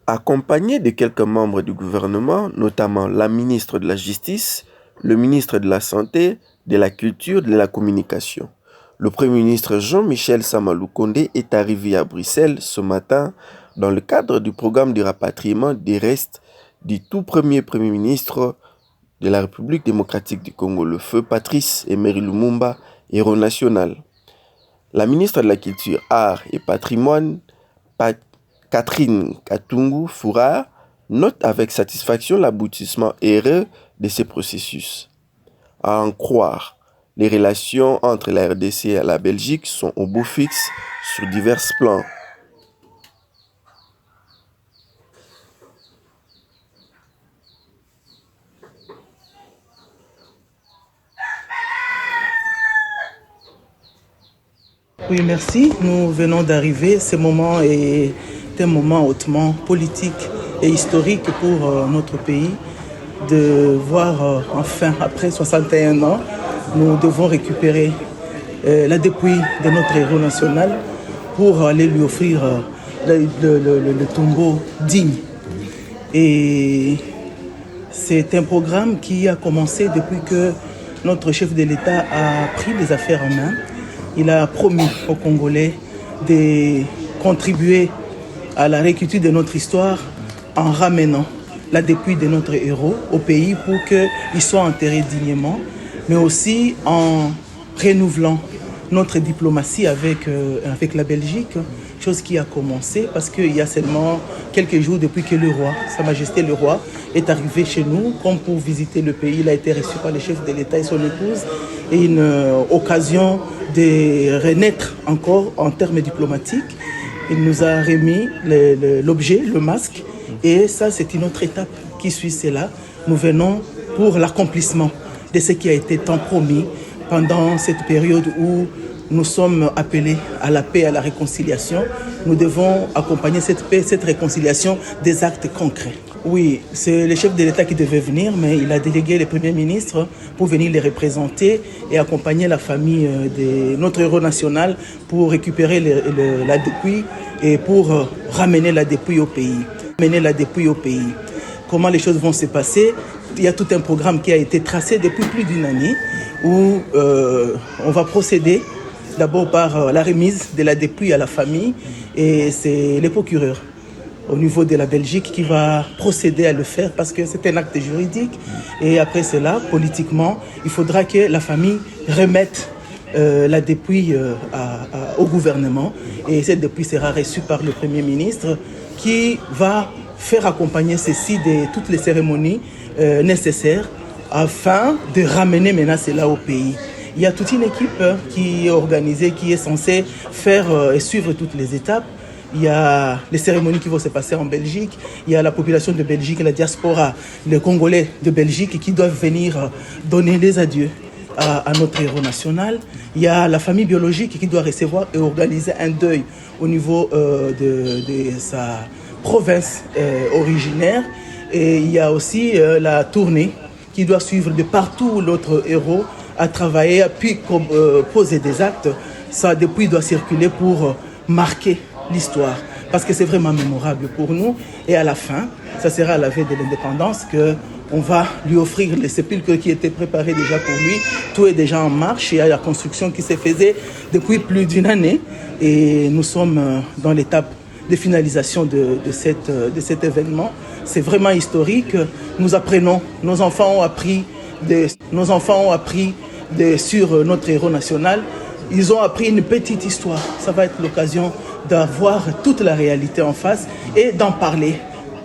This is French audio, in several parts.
Accompagné de quelques membres du gouvernement, notamment la ministre de la Justice, le ministre de la Santé, de la Culture, de la Communication. Le Premier ministre Jean-Michel Samalou Kondé est arrivé à Bruxelles ce matin dans le cadre du programme de rapatriement des restes du tout premier Premier ministre de la République démocratique du Congo, le feu Patrice Emery Lumumba, héros national. La ministre de la Culture, Arts et Patrimoine, Catherine Katungu Foura, note avec satisfaction l'aboutissement heureux de ce processus. À en croire, les relations entre la RDC et la Belgique sont au beau fixe sur divers plans. Oui, merci. Nous venons d'arriver. Ce moment est un moment hautement politique et historique pour notre pays. De voir enfin, après 61 ans, nous devons récupérer la dépouille de notre héros national pour aller lui offrir le tombeau digne. Et c'est un programme qui a commencé depuis que notre chef de l'État a pris les affaires en main. Il a promis aux Congolais de contribuer à la réécriture de notre histoire en ramenant la dépouille de notre héros au pays pour qu'il soit enterré dignement, mais aussi en renouvelant notre diplomatie avec la Belgique, chose qui a commencé parce qu'il y a seulement quelques jours depuis que le roi, Sa Majesté le roi, est arrivé chez nous comme pour visiter le pays. Il a été reçu par le chef de l'État et son épouse, et une occasion de renaître encore en termes diplomatiques. Il nous a remis l'objet, le masque, et ça c'est une autre étape qui suit cela. Nous venons pour l'accomplissement de ce qui a été tant promis pendant cette période où nous sommes appelés à la paix, à la réconciliation. Nous devons accompagner cette paix, cette réconciliation des actes concrets. Oui, c'est le chef de l'État qui devait venir, mais il a délégué le Premier ministre pour venir les représenter et accompagner la famille de notre héros national pour récupérer la dépouille et pour ramener la dépouille au pays. Comment les choses vont se passer? Il y a tout un programme qui a été tracé depuis plus d'une année où on va procéder d'abord par la remise de la dépouille à la famille, et c'est le procureur au niveau de la Belgique qui va procéder à le faire parce que c'est un acte juridique. Et après cela, politiquement, il faudra que la famille remette la dépouille au gouvernement, et cette dépouille sera reçue par le Premier ministre qui va faire accompagner ceci de toutes les cérémonies nécessaires afin de ramener maintenant cela au pays. Il y a toute une équipe qui est organisée, qui est censée faire et suivre toutes les étapes. Il y a les cérémonies qui vont se passer en Belgique. Il y a la population de Belgique, la diaspora, les Congolais de Belgique qui doivent venir donner les adieux à notre héros national. Il y a la famille biologique qui doit recevoir et organiser un deuil au niveau de sa province originaire. Et il y a aussi la tournée qui doit suivre de partout où notre héros a travaillé, a pu poser des actes. Sa dépouille doit circuler pour marquer l'histoire, parce que c'est vraiment mémorable pour nous. Et à la fin, ça sera à la veille de l'indépendance qu'on va lui offrir le sépulcre qui était préparé déjà pour lui. Tout est déjà en marche. Il y a la construction qui se faisait depuis plus d'une année, et nous sommes dans l'étape de finalisation de cet événement. C'est vraiment historique. Nous apprenons, nos enfants ont appris sur notre héros national. Ils ont appris une petite histoire. Ça va être l'occasion d'avoir toute la réalité en face et d'en parler.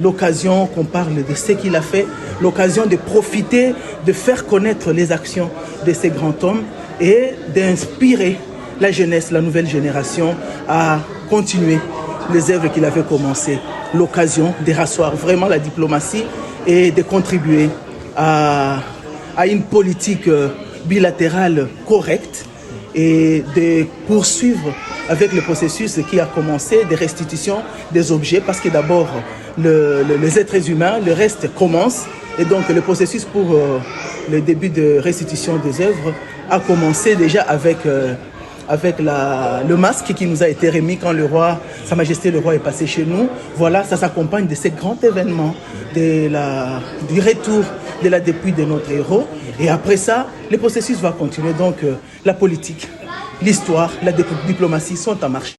L'occasion qu'on parle de ce qu'il a fait, l'occasion de profiter, de faire connaître les actions de ces grands hommes et d'inspirer la jeunesse, la nouvelle génération à continuer les œuvres qu'il avait commencées. L'occasion de rasseoir vraiment la diplomatie et de contribuer à une politique bilatérale correcte et de poursuivre avec le processus qui a commencé de restitution des objets, parce que d'abord les êtres humains, le reste commence, et donc le processus pour le début de restitution des œuvres a commencé déjà avec avec le masque qui nous a été remis quand Sa Majesté le Roi est passé chez nous. Voilà, ça s'accompagne de ces grands événements, du retour de la dépouille de notre héros. Et après ça, le processus va continuer. Donc la politique, l'histoire, la diplomatie sont en marche.